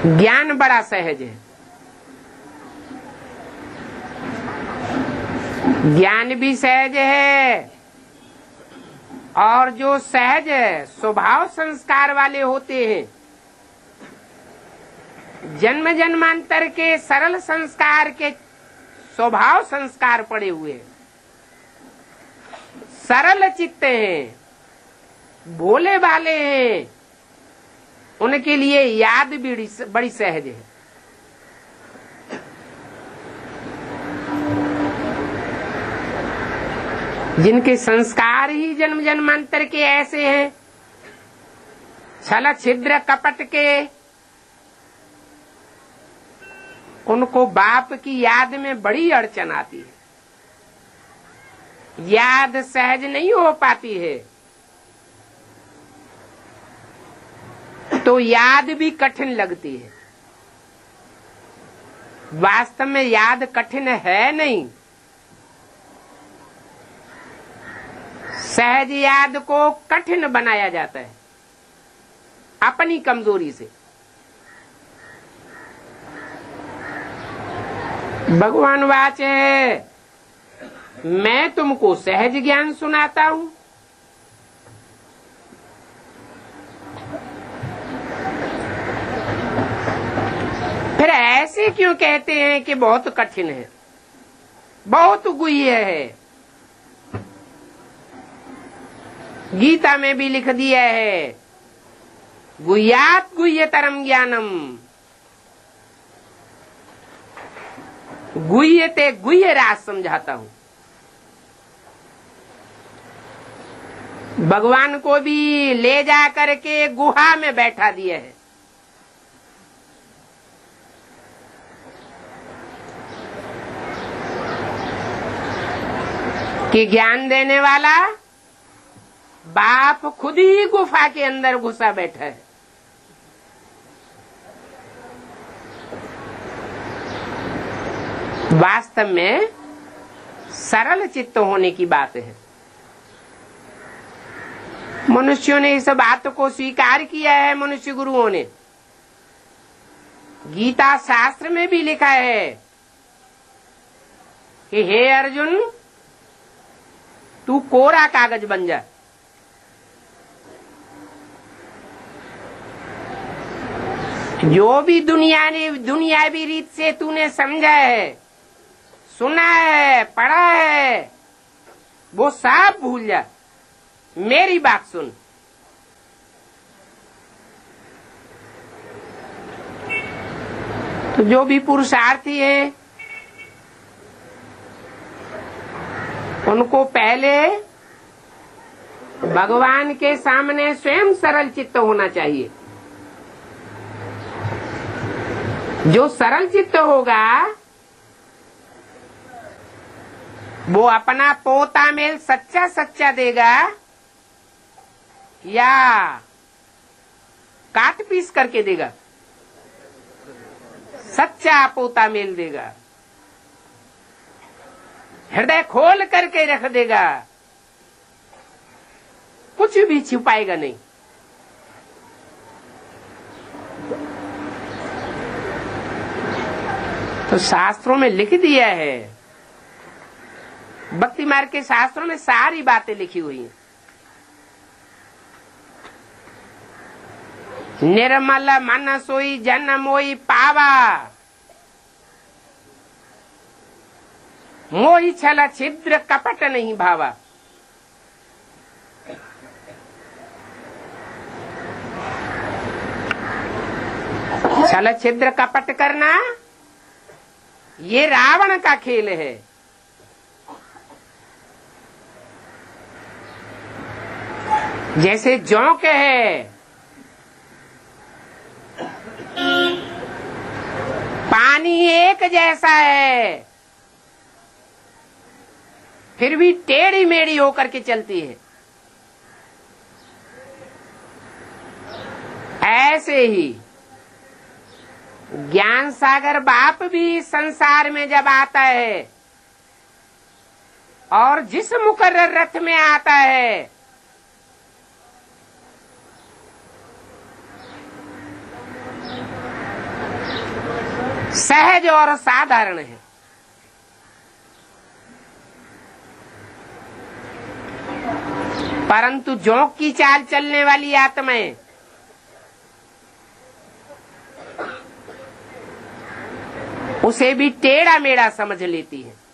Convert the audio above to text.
ज्ञान बड़ा सहज है, ज्ञान भी सहज है, और जो सहज स्वभाव संस्कार वाले होते हैं, जन्म जन्मांतर के सरल संस्कार के स्वभाव संस्कार पड़े हुए हैं, सरल चित्त हैं, भोले भाले हैं, उनके लिए याद भी बड़ी सहज है। जिनके संस्कार ही जन्म जन्मांतर के ऐसे हैं, छल छिद्र कपट के, उनको बाप की याद में बड़ी अड़चन आती है, याद सहज नहीं हो पाती है, तो याद भी कठिन लगती है। वास्तव में याद कठिन है नहीं, सहज याद को कठिन बनाया जाता है अपनी कमजोरी से। भगवान वाचे, मैं तुमको सहज ज्ञान सुनाता हूं, फिर ऐसे क्यों कहते हैं कि बहुत कठिन है, बहुत गुह्य है। गीता में भी लिख दिया है, गुह्यात गुह्यतरम ज्ञानम, गुह्य ते गुह्य राज समझाता हूं। भगवान को भी ले जा करके गुहा में बैठा दिया है, कि ज्ञान देने वाला बाप खुद ही गुफा के अंदर घुसा बैठा है। वास्तव में सरल चित्त होने की बात है। मनुष्यों ने इस बात को स्वीकार किया है, मनुष्य गुरुओं ने। गीता शास्त्र में भी लिखा है कि हे अर्जुन, तू कोरा कागज बन जा, जो भी दुनियावी रीत से तूने समझा है, सुना है, पढ़ा है, वो सब भूल जा, मेरी बात सुन। तो जो भी पुरुषार्थी है, उनको पहले भगवान के सामने स्वयं सरल चित्त होना चाहिए। जो सरल चित्त होगा, वो अपना पोता मेल सच्चा सच्चा देगा या काट पीस करके देगा? सच्चा पोता मेल देगा, हृदय खोल करके रख देगा, कुछ भी छुपाएगा नहीं। तो शास्त्रों में लिख दिया है, भक्ति मार्ग के शास्त्रों में सारी बातें लिखी हुई हैं। निर्मल मन सोई जन मोई पावा, मोही छल छिद्र कपट नहीं भावा। छल छिद्र कपट करना ये रावण का खेल है। जैसे जोंक है, पानी एक जैसा है, फिर भी टेढ़ी मेढ़ी होकर के चलती है। ऐसे ही ज्ञान सागर बाप भी संसार में जब आता है और जिस मुकर्रर रथ में आता है, सहज और साधारण है। परंतु जोंक की चाल चलने वाली आत्माएं उसे भी टेढ़ा मेढ़ा समझ लेती है।